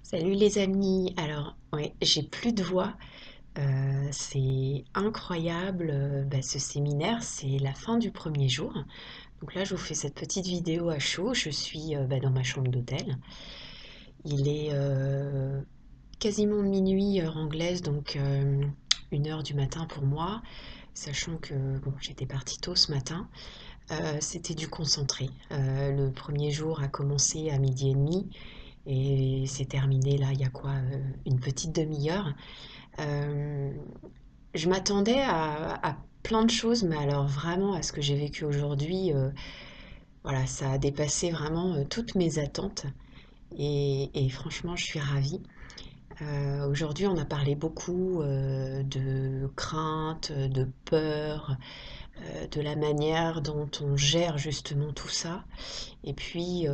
Salut les amis, alors ouais, j'ai plus de voix. C'est incroyable, ce séminaire, c'est la fin du premier jour. Donc là, je vous fais cette petite vidéo à chaud. Je suis dans ma chambre d'hôtel. Il est quasiment minuit heure anglaise, donc 1 heure du matin pour moi, sachant que bon, j'étais partie tôt ce matin. C'était du concentré. Le premier jour a commencé à 12h30 et c'est terminé là, il y a quoi, une petite demi-heure. Euh, je m'attendais à plein de choses, mais alors vraiment à ce que j'ai vécu aujourd'hui, voilà, ça a dépassé vraiment toutes mes attentes et franchement, je suis ravie. Aujourd'hui, on a parlé beaucoup de crainte, de peur, de la manière dont on gère justement tout ça. Et puis,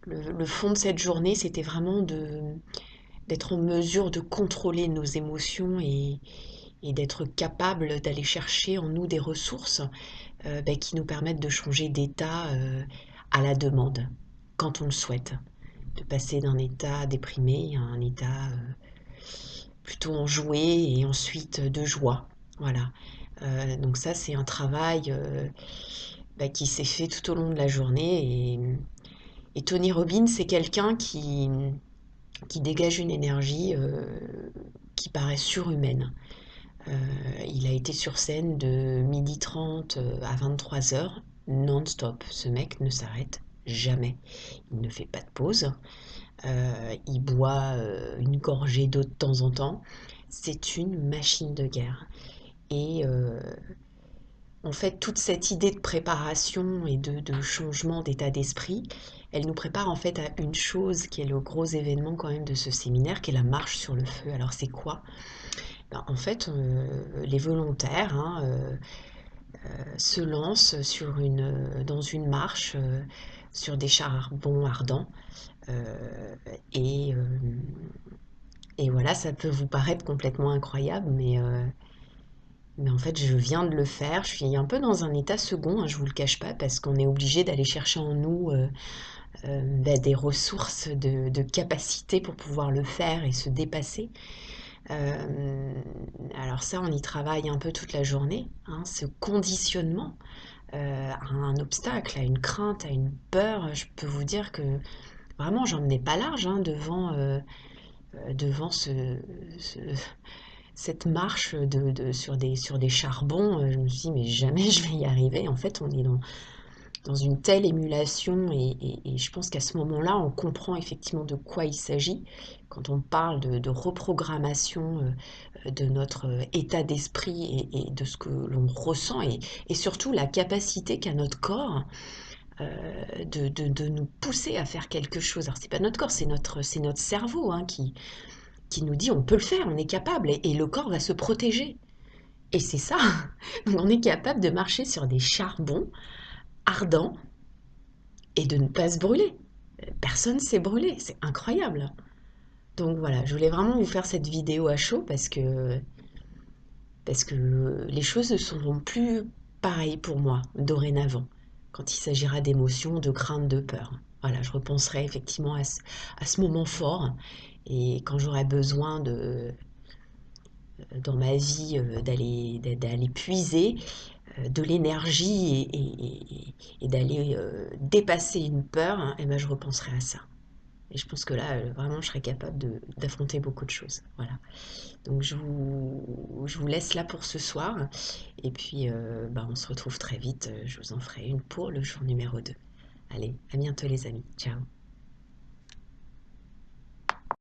le fond de cette journée, c'était vraiment d'être en mesure de contrôler nos émotions et d'être capable d'aller chercher en nous des ressources qui nous permettent de changer d'état à la demande, quand on le souhaite. De passer d'un état déprimé à un état plutôt enjoué et ensuite de joie. Voilà. Donc ça, c'est un travail qui s'est fait tout au long de la journée. Et Tony Robbins, c'est quelqu'un qui dégage une énergie qui paraît surhumaine. Il a été sur scène de 12h30 à 23h, non-stop. Ce mec ne s'arrête jamais. Il ne fait pas de pause. Il boit une gorgée d'eau de temps en temps. C'est une machine de guerre. Et en fait, toute cette idée de préparation et de changement d'état d'esprit, elle nous prépare en fait à une chose qui est le gros événement quand même de ce séminaire, qui est la marche sur le feu. Alors c'est quoi? En fait, les volontaires se lancent dans une marche sur des charbons ardents. euh, et, euh, et voilà, ça peut vous paraître complètement incroyable, mais en fait, je viens de le faire. Je suis un peu dans un état second, hein, je vous le cache pas, parce qu'on est obligé d'aller chercher en nous des ressources de capacité pour pouvoir le faire et se dépasser. Euh, alors ça, on y travaille un peu toute la journée, hein, ce conditionnement à un obstacle, à une crainte, à une peur. Je peux vous dire que vraiment, j'en menais pas large hein, devant ce- cette marche sur des charbons. Je me suis dit, mais jamais je vais y arriver. En fait, on est dans une telle émulation et je pense qu'à ce moment-là, on comprend effectivement de quoi il s'agit quand on parle de reprogrammation de notre état d'esprit et de ce que l'on ressent et surtout la capacité qu'a notre corps de nous pousser à faire quelque chose. Alors c'est pas notre corps, c'est notre cerveau hein, qui nous dit on peut le faire, on est capable et le corps va se protéger. Et c'est ça, donc on est capable de marcher sur des charbons ardents et de ne pas se brûler. Personne ne s'est brûlé, c'est incroyable. Donc voilà, je voulais vraiment vous faire cette vidéo à chaud parce que les choses ne seront plus pareilles pour moi dorénavant quand il s'agira d'émotions, de crainte, de peur. Voilà, je repenserai effectivement à ce moment fort et quand j'aurai besoin dans ma vie d'aller puiser de l'énergie et d'aller dépasser une peur, hein, et ben je repenserai à ça. Et je pense que là, vraiment, je serais capable d'affronter beaucoup de choses. Voilà. Donc je vous laisse là pour ce soir. Et puis, on se retrouve très vite. Je vous en ferai une pour le jour numéro 2. Allez, à bientôt les amis. Ciao.